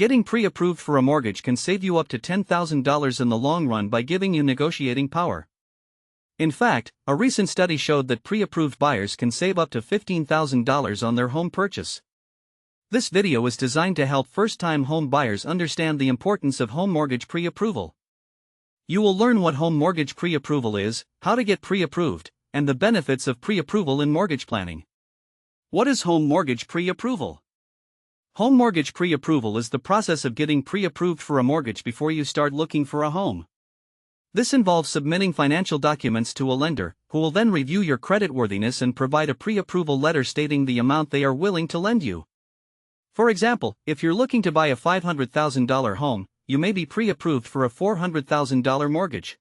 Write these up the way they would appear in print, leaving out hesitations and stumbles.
Getting pre-approved for a mortgage can save you up to $10,000 in the long run by giving you negotiating power. In fact, a recent study showed that pre-approved buyers can save up to $15,000 on their home purchase. This video is designed to help first-time home buyers understand the importance of home mortgage pre-approval. You will learn what home mortgage pre-approval is, how to get pre-approved, and the benefits of pre-approval in mortgage planning. What is home mortgage pre-approval? Home mortgage pre-approval is the process of getting pre-approved for a mortgage before you start looking for a home. This involves submitting financial documents to a lender, who will then review your creditworthiness and provide a pre-approval letter stating the amount they are willing to lend you. For example, if you're looking to buy a $500,000 home, you may be pre-approved for a $400,000 mortgage.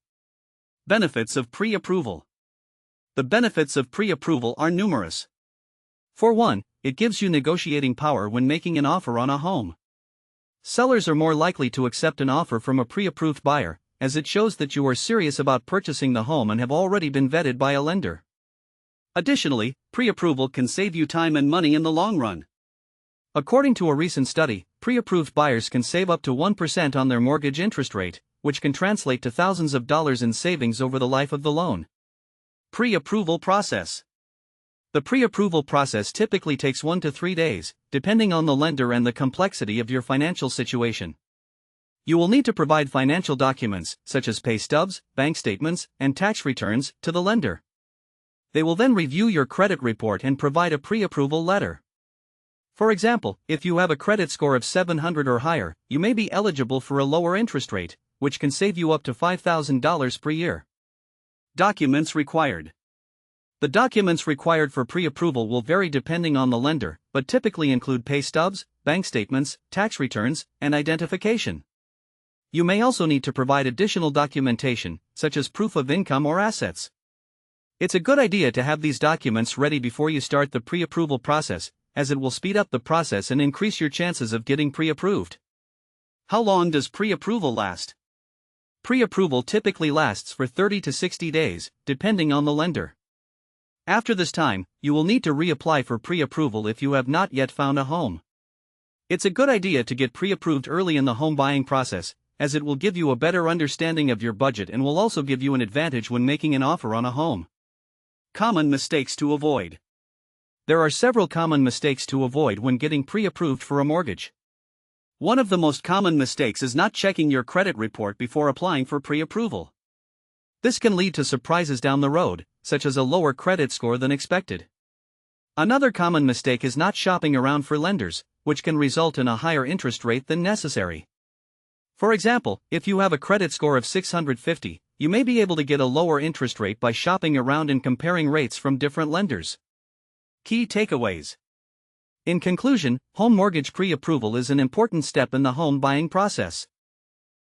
Benefits of pre-approval. The benefits of pre-approval are numerous. For one, it gives you negotiating power when making an offer on a home. Sellers are more likely to accept an offer from a pre-approved buyer, as it shows that you are serious about purchasing the home and have already been vetted by a lender. Additionally, pre-approval can save you time and money in the long run. According to a recent study, pre-approved buyers can save up to 1% on their mortgage interest rate, which can translate to thousands of dollars in savings over the life of the loan. Pre-approval process. The pre-approval process typically takes 1 to 3 days, depending on the lender and the complexity of your financial situation. You will need to provide financial documents, such as pay stubs, bank statements, and tax returns, to the lender. They will then review your credit report and provide a pre-approval letter. For example, if you have a credit score of 700 or higher, you may be eligible for a lower interest rate, which can save you up to $5,000 per year. Documents required. The documents required for pre-approval will vary depending on the lender, but typically include pay stubs, bank statements, tax returns, and identification. You may also need to provide additional documentation, such as proof of income or assets. It's a good idea to have these documents ready before you start the pre-approval process, as it will speed up the process and increase your chances of getting pre-approved. How long does pre-approval last? Pre-approval typically lasts for 30 to 60 days, depending on the lender. After this time, you will need to reapply for pre-approval if you have not yet found a home. It's a good idea to get pre-approved early in the home buying process, as it will give you a better understanding of your budget and will also give you an advantage when making an offer on a home. Common mistakes to avoid. There are several common mistakes to avoid when getting pre-approved for a mortgage. One of the most common mistakes is not checking your credit report before applying for pre-approval. This can lead to surprises down the road, such as a lower credit score than expected. Another common mistake is not shopping around for lenders, which can result in a higher interest rate than necessary. For example, if you have a credit score of 650, you may be able to get a lower interest rate by shopping around and comparing rates from different lenders. Key takeaways. In conclusion, home mortgage pre-approval is an important step in the home buying process.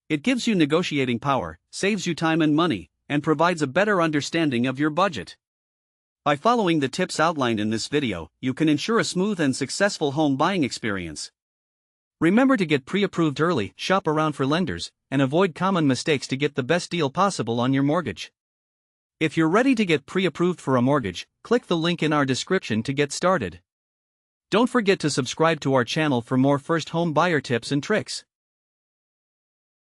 It gives you negotiating power, saves you time and money, and provides a better understanding of your budget. By following the tips outlined in this video, you can ensure a smooth and successful home buying experience. Remember to get pre-approved early, shop around for lenders, and avoid common mistakes to get the best deal possible on your mortgage. If you're ready to get pre-approved for a mortgage, click the link in our description to get started. Don't forget to subscribe to our channel for more first home buyer tips and tricks.